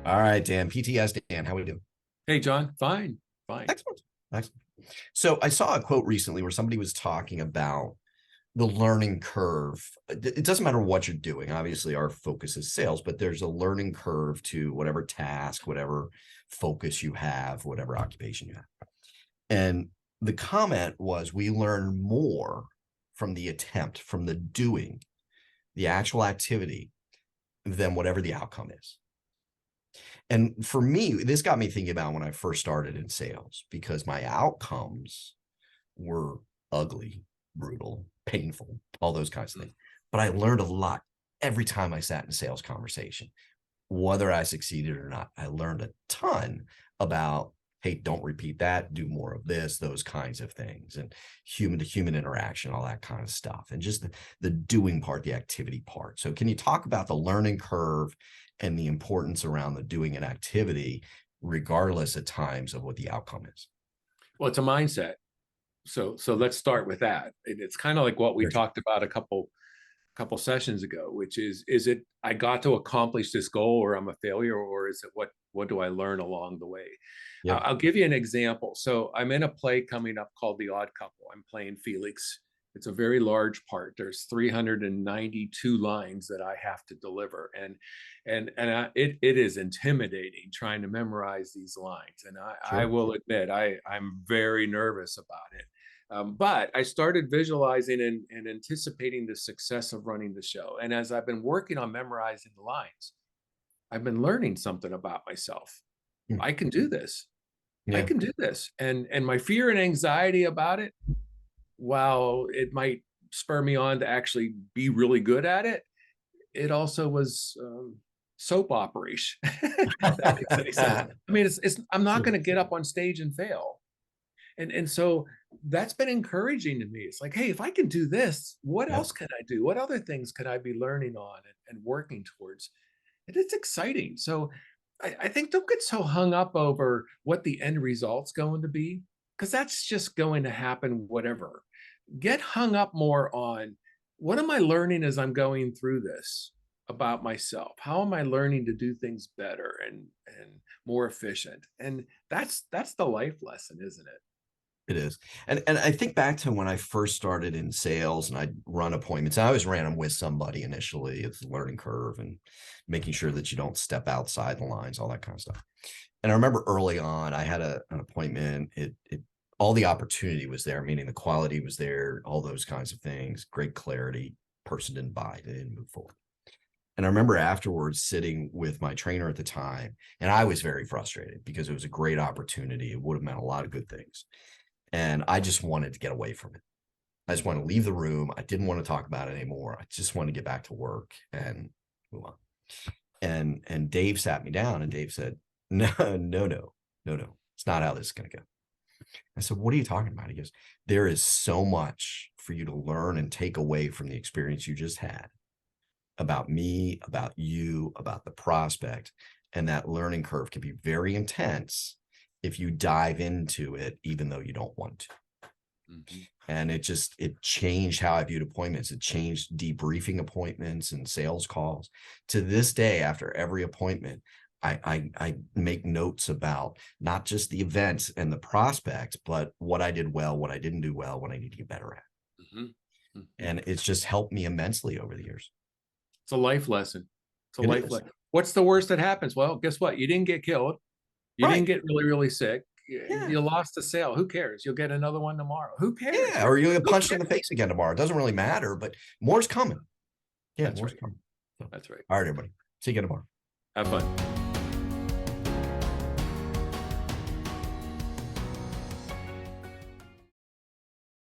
All right, Dan, PTS Dan, how we doing? Hey, John. Fine. Fine. Excellent. Excellent. So I saw a quote recently where somebody was talking about the learning curve. It doesn't matter what you're doing. Obviously, our focus is sales, but there's a learning curve to whatever task, whatever focus you have, whatever occupation you have. And the comment was, we learn more from the attempt, from the doing, the actual activity, than whatever the outcome is. And for me, this got me thinking about when I first started in sales, because my outcomes were ugly, brutal, painful, all those kinds of things. But I learned a lot every time I sat in a sales conversation, whether I succeeded or not. I learned a ton about, hey, don't repeat that, do more of this, those kinds of things, and human to human interaction, all that kind of stuff, and just the doing part, the activity part. So can you talk about the learning curve and the importance around the doing an activity, regardless at times of what the outcome is? Well, it's a mindset. So let's start with that. It's kind of like what we Sure. talked about a couple sessions ago, which is it I got to accomplish this goal, or I'm a failure, or is it what do I learn along the way? Yep. I'll give you an example. So I'm in a play coming up called The Odd Couple. I'm playing Felix. It's a very large part. There's 392 lines that I have to deliver, and it is intimidating trying to memorize these lines. And I Sure. will admit I'm very nervous about it. But I started visualizing and anticipating the success of running the show. And as I've been working on memorizing the lines, I've been learning something about myself. Hmm. I can do this. I Yeah. can do this. And my fear and anxiety about it, while it might spur me on to actually be really good at it, it also was soap opera-ish. If that makes any sense. I mean, it's I'm not going to get up on stage and fail. And so that's been encouraging to me. It's like, hey, if I can do this, what Yeah. else can I do? What other things could I be learning on and working towards? And it's exciting. So I think don't get so hung up over what the end result's going to be, because that's just going to happen, whatever. Get hung up more on, what am I learning as I'm going through this about myself? How am I learning to do things better and more efficient? And that's the life lesson, isn't it? It is. And I think back to when I first started in sales and I'd run appointments. I always ran them with somebody initially. It's a learning curve and making sure that you don't step outside the lines, all that kind of stuff. And I remember early on, I had an appointment. It all the opportunity was there, meaning the quality was there, all those kinds of things, great clarity. Person didn't buy, they didn't move forward. And I remember afterwards sitting with my trainer at the time, and I was very frustrated because it was a great opportunity. It would have meant a lot of good things. And I just wanted to get away from it. I just want to leave the room. I didn't want to talk about it anymore. I just want to get back to work and move on. And Dave sat me down and Dave said, no, no, no, no, no. It's not how this is going to go. I said, what are you talking about? He goes, there is so much for you to learn and take away from the experience you just had about me, about you, about the prospect. And that learning curve can be very intense if you dive into it, even though you don't want to. Mm-hmm. And it changed how I viewed appointments. It changed debriefing appointments and sales calls. To this day, after every appointment, I make notes about not just the events and the prospect, but what I did well, what I didn't do well, what I need to get better at. Mm-hmm. Mm-hmm. And it's just helped me immensely over the years. It's a life lesson. It's a It life is. lesson. What's the worst that happens? Well, guess what? You didn't get killed. You Right. didn't get really, really sick. Yeah. You lost a sale. Who cares? You'll get another one tomorrow. Who cares? Yeah. Or you'll get punched in the face again tomorrow. It doesn't really matter, but more's coming. Yeah, That's more's right. coming. So, That's right. all right, everybody. See you again tomorrow. Have fun.